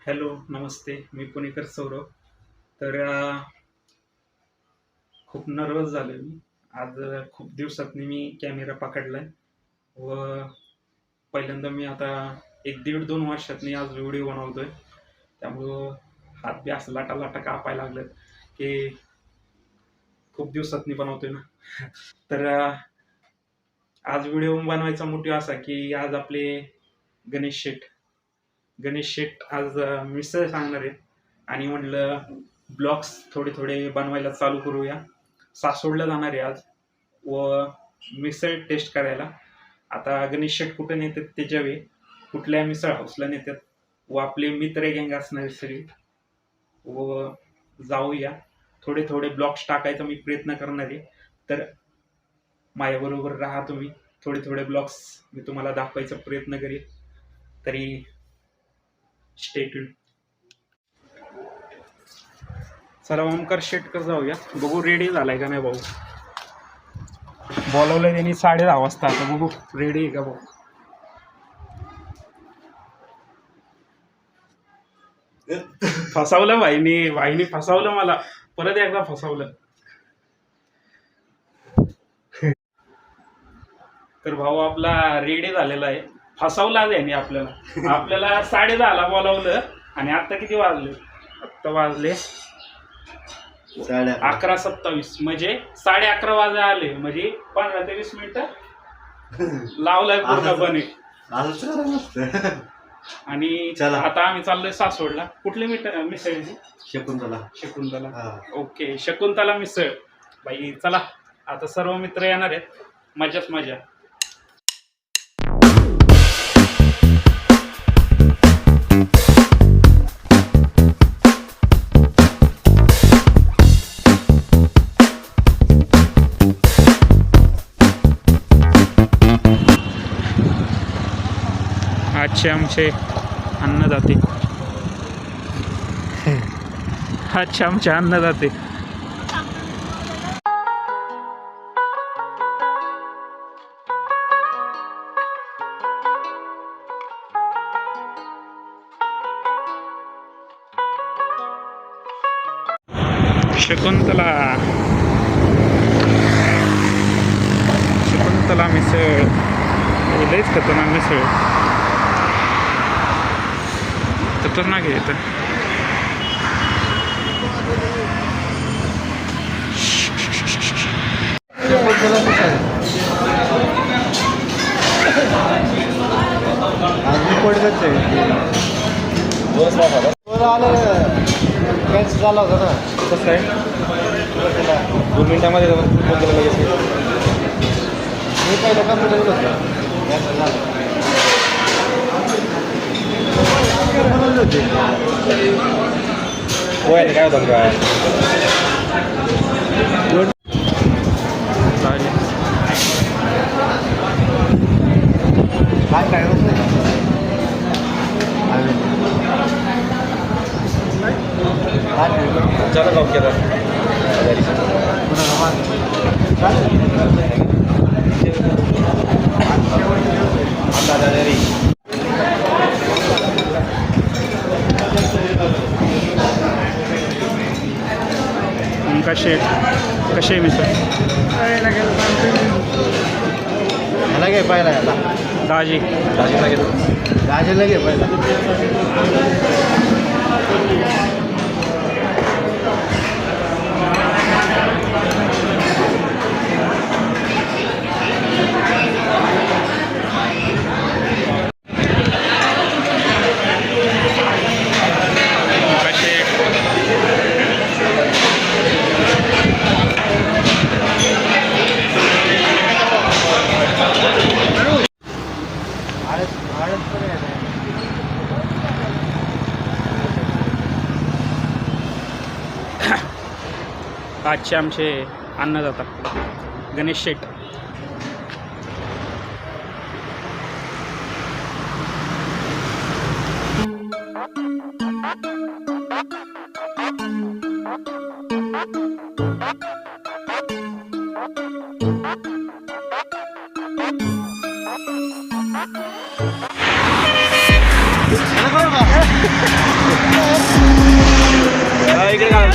Hello, नमस्ते. मी पुणेकर सौरभ. तर खूप nervous झालो मी. आज खूप दिवसातनी मी कॅमेरा पकडलाय व पहिल्यांदा मी आता 1-1.5-2 वर्षातनी आज व्हिडिओ बनवतोय. त्यामुळं हात बी असं लाटा-लाटा कापायला लागलेत, की खूप दिवसातनी बनवतोय ना. तर आज व्हिडिओ बनवायचा मोटिव्ह असा, की आज आपले गणेश शेठ गणेश शेठ आज मिसळ सांगणार आहेत आणि म्हटलं ब्लॉग्स थोडे थोडे बनवायला चालू करूया. सासवडला जाणार आहे आज व मिसळ टेस्ट करायला. आता गणेश शेठ कुठे नेतात त्याच्या वेळी कुठल्या मिसळ हाऊसला नेतात व आपले मित्र गँग असणार सगळी व जाऊया. थोडे थोडे ब्लॉग्स टाकायचा मी प्रयत्न करणार आहे. तर माझ्याबरोबर राहा तुम्ही. थोडे थोडे ब्लॉग्स मी तुम्हाला दाखवायचा प्रयत्न करेन. तरी स्टे ट्यून. चला ओमकार शेटकर जाऊया. बघू रेडी झालाय का नाही भाऊ. बोलवलंय त्यांनी 10:30 वाजता. आता बघू रेडी आहे का भाऊ. फसवलं भाईनी फसवलं मला. परत एकदा फसवलं. तर भाऊ आपला रेडी झालेला आहे. फसवला यांनी आपल्याला 10:30ला बोलावलं आणि आता किती वाजले. आत्ता वाजले 11:27. म्हणजे 11:30 वाजे आले. म्हणजे 15 ते 20 मिनिटं लावलाय पूर्णपणे. आणि आता आम्ही चाललोय सासवडला. कुठली मिसळ? शकुंतला. ओके, शकुंतला मिसळ. बाई चला आता सर्व मित्र येणार आहेत. मजाच मजा. आजचे आमचे अन्नदाते. आजचे आमचे अन्नदाते. शकुंतला मिसळ लयच खतरनाक मिसळ. खतरनाक आहे इथं. झाला होता ना. कसं आहे 2 मिनिटामध्ये लगेच मी पहिलं कम्प्युटर होतं काय होतं काय चला जाऊ केलं कसे मिसळ मला घे पाहिला दाजीला घेतो. दाजीला घे पहिला. आजचे आमचे अन्नदाता गणेश शेठ.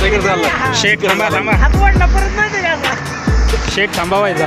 इकडे चालला शेठ थांबा थांबा हात वाढला परत नाही शेठ थांबावायचा